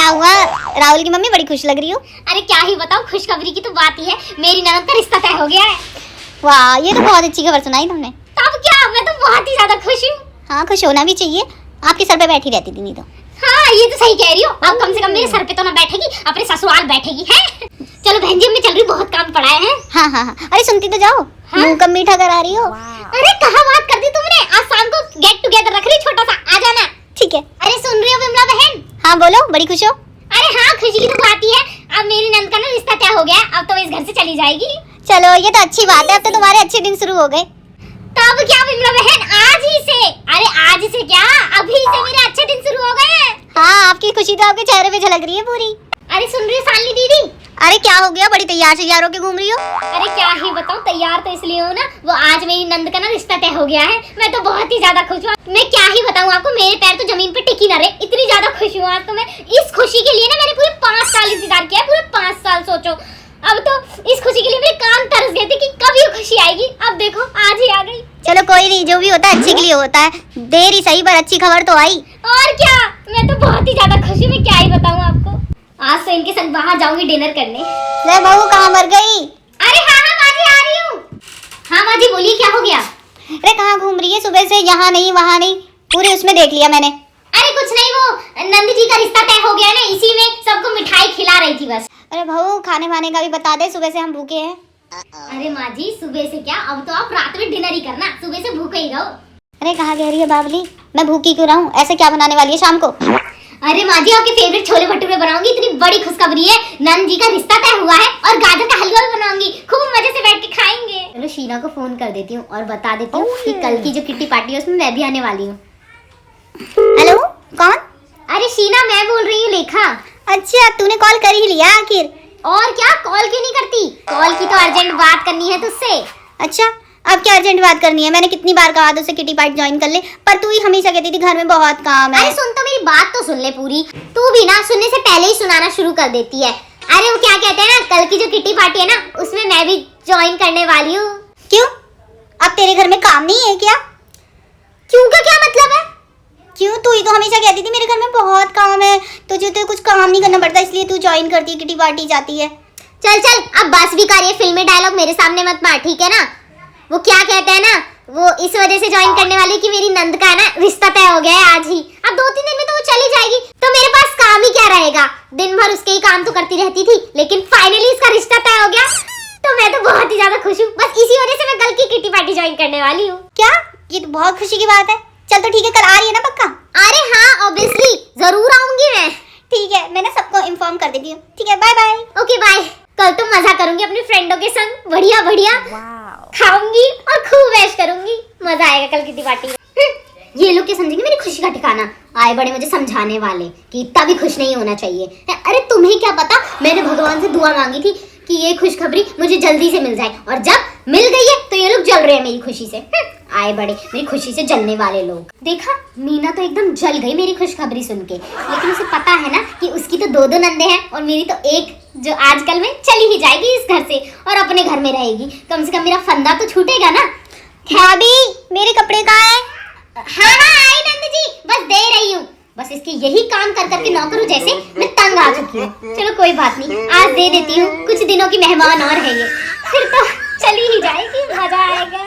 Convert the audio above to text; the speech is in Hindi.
हुआ? राहुल की मम्मी बड़ी खुश लग रही हो। अरे क्या ही बताऊं, खुशखबरी की तो बात ही है, मेरी ननद का रिश्ता तय हो गया है। वाह, ये तो बहुत अच्छी खबर सुनाई तुमने। तब क्या, मैं तो बहुत ही ज्यादा खुश हूँ। हाँ, खुश होना भी चाहिए, आपके सर पे बैठी रहती थी नहीं तो। हाँ ये तो सही कह रही हो, अब कम से कम मेरे सर पे तो ना बैठेगी, अपने ससुराल बैठेगी है। चलो बहन जी, मैं चल रही, बहुत काम पड़ा है। हाँ हाँ हाँ, अरे सुनती तो जाओ। हाँ? मुंह कब मीठा करा रही हो। अरे कहाँ बात कर दी तुमने, आज शाम को गेट टुगेदर रख रही, छोटा सा, आ जाना। ठीक है। अरे सुन रही हो विमला बहन? हाँ बोलो, बड़ी खुश हो। अरे हाँ, खुशी की तो बात ही है, अब मेरी नंद का ना रिश्ता तय हो गया, अब तो इस घर से चली जाएगी। चलो ये तो अच्छी बात है, अब तो तुम्हारे अच्छे दिन शुरू हो गए। तब क्या विमला बहन, आज ही से, अरे आज से क्या, अभी से मेरे अच्छे दिन शुरू हो गए हैं। हाँ, आपकी खुशी तो आपके चेहरे पे झलक रही है पूरी। अरे सुन रही हो सालनी दीदी? अरे क्या हो गया, बड़ी तैयार होके घूम रही हो। अरे क्या ही बताऊं, तैयार तो इसलिए हो ना, वो आज मेरी नंद का ना रिश्ता तय हो गया है, मैं तो बहुत ही ज्यादा खुश हूँ। मैं क्या ही बताऊं आपको, मेरे पैर तो जमीन पे टिकी ना रहे, इतनी ज्यादा खुश हूँ आज तो मैं। इस खुशी के लिए ना मैंने पूरे 5 साल इंतजार किया है, पूरे 5 साल सोचो। अब तो इस खुशी के लिए मेरे कान तरस गए थे कि कब ये खुशी आएगी, अब देखो आज ही आ गई। चलो कोई नहीं, जो भी होता है अच्छे के लिए होता है, देर ही सही पर अच्छी खबर तो आई। और क्या, मैं तो बहुत ही ज्यादा खुश हूँ, मैं क्या ही बताऊं आपको। आज तो इनके संग बाहर जाऊंगी डिनर करने। ले बहू, कहाँ मर गई? अरे हाँ हाँ माँ जी, आ रही हूँ। हाँ माँ जी बोलिए, क्या हो गया? अरे कहाँ घूम रही है सुबह से, यहाँ नहीं वहाँ नहीं, पूरे उसमें देख लिया मैंने। अरे कुछ नहीं, वो नंद जी का रिश्ता तय हो गया ना, इसी में सबको मिठाई खिला रही थी बस। अरे बहू, खाने वाने का भी बता दे, सुबह से हम भूखे हैं। अरे माँ जी, सुबह से क्या, अब तो आप रात में डिनर ही करना, सुबह से भूखे ही रहो। अरे कहाँ कह रही है बाबली, मैं भूखी क्यों रहूं? ऐसे क्या बनाने वाली है शाम को? अरे माँ जी, आपके फेवरेट छोले भटूरे बनाऊंगी, इतनी बड़ी खुशखबरी है, नंद जी का रिश्ता तय हुआ है, और गाजर का हलवा भी बनाऊंगी, खूब मजे से बैठ के खाएंगे। चलो शीना को फोन कर देती हूँ और बता देती हूँ कि कल की जो किट्टी पार्टी है उसमें मैं भी आने वाली हूँ। हेलो, कौन? अरे शीना, मैं बोल रही हूँ, लेखा। अच्छा, तूने कॉल कर ही लिया आखिर। और क्या, कॉल क्यों नहीं करती? कॉल की तो अर्जेंट बात करनी है तुझसे। अच्छा, अब क्या अर्जेंट बात करनी है? मैंने कितनी बार कहा था उसे किटी पार्टी ज्वाइन कर ले, पर तू ही हमेशा कहती थी घर में बहुत काम है। अरे सुन तो, मेरी बात तो सुन ले पूरी, तू भी ना सुनने से पहले ही सुनाना शुरू कर देती है। अरे वो क्या कहते हैं ना, कल की जो किटी पार्टी है ना, उसमें मैं भी ज्वाइन करने वाली हूँ। क्यों, अब तेरे घर में काम नहीं है क्या? क्यों का क्या मतलब है? क्यों, तू ही तो हमेशा कहती थी मेरे घर में बहुत काम है, तुझे तो कुछ काम नहीं करना पड़ता, इसलिए तू ज्वाइन करती है, किटी पार्टी जाती है। चल चल, अब बस भी कर, ये फिल्मी डायलॉग मेरे सामने मत मार, ठीक है ना? वो क्या कहते हैं ना, वो इस वजह से ज्वाइन करने वाली कि मेरी नंद का ना रिश्ता तय हो गया है आज ही, अब 2-3 दिन में तो वो चली जाएगी, तो मेरे पास काम ही क्या रहेगा? दिन भर उसके ही काम तो करती रहती थी, लेकिन फाइनली इसका रिश्ता तय हो गया, तो मैं तो बहुत ही ज्यादा खुश हूँ। बस इसी वजह से मैं कल की किटी पार्टी ज्वाइन करने वाली हूँ। क्या, ये तो बहुत खुशी की बात है। चल तो ठीक है, कल आ रही है ना पक्का? अरे हाँ, ऑब्वियसली जरूर आऊंगी मैं। ठीक है, मैं ना सबको इन्फॉर्म कर देती हूँ। ठीक है, बाय बाय। Okay bye. कल तो मजा करूंगी अपने फ्रेंडों के संग, बढ़िया बढ़िया खाऊंगी और खूब ऐश करूंगी, मजा आएगा कल की पार्टी में। ये लोग क्या समझेंगे मेरी खुशी का ठिकाना, आए बड़े मुझे समझाने वाले कि इतना भी खुश नहीं होना चाहिए। अरे तुम्हें क्या पता, मैंने भगवान से दुआ मांगी थी कि ये खुशखबरी मुझे जल्दी से मिल जाए, और जब मिल गई है तो ये लोग जल रहे हैं मेरी खुशी से। आए बड़े मेरी खुशी से जलने वाले लोग। देखा, मीना तो एकदम जल गई मेरी खुशखबरी सुन के, लेकिन उसे पता है ना कि उसकी तो 2 नंदे हैं और मेरी तो एक, जो आजकल में चली ही जाएगी इस घर से और अपने घर में रहेगी, कम से कम मेरा फंदा तो छूटेगा ना। भाभी, मेरे कपड़े कहाँ हैं? हाँ हाँ आई नंद जी, बस दे रही हूँ, बस इसके यही काम कर करके नौकरों जैसे मैं तंग आ चुकी हूँ। चलो कोई बात नहीं, आज दे देती हूँ, कुछ दिनों की मेहमान और है ये, फिर तो चली ही जाएगी, मजा आएगा।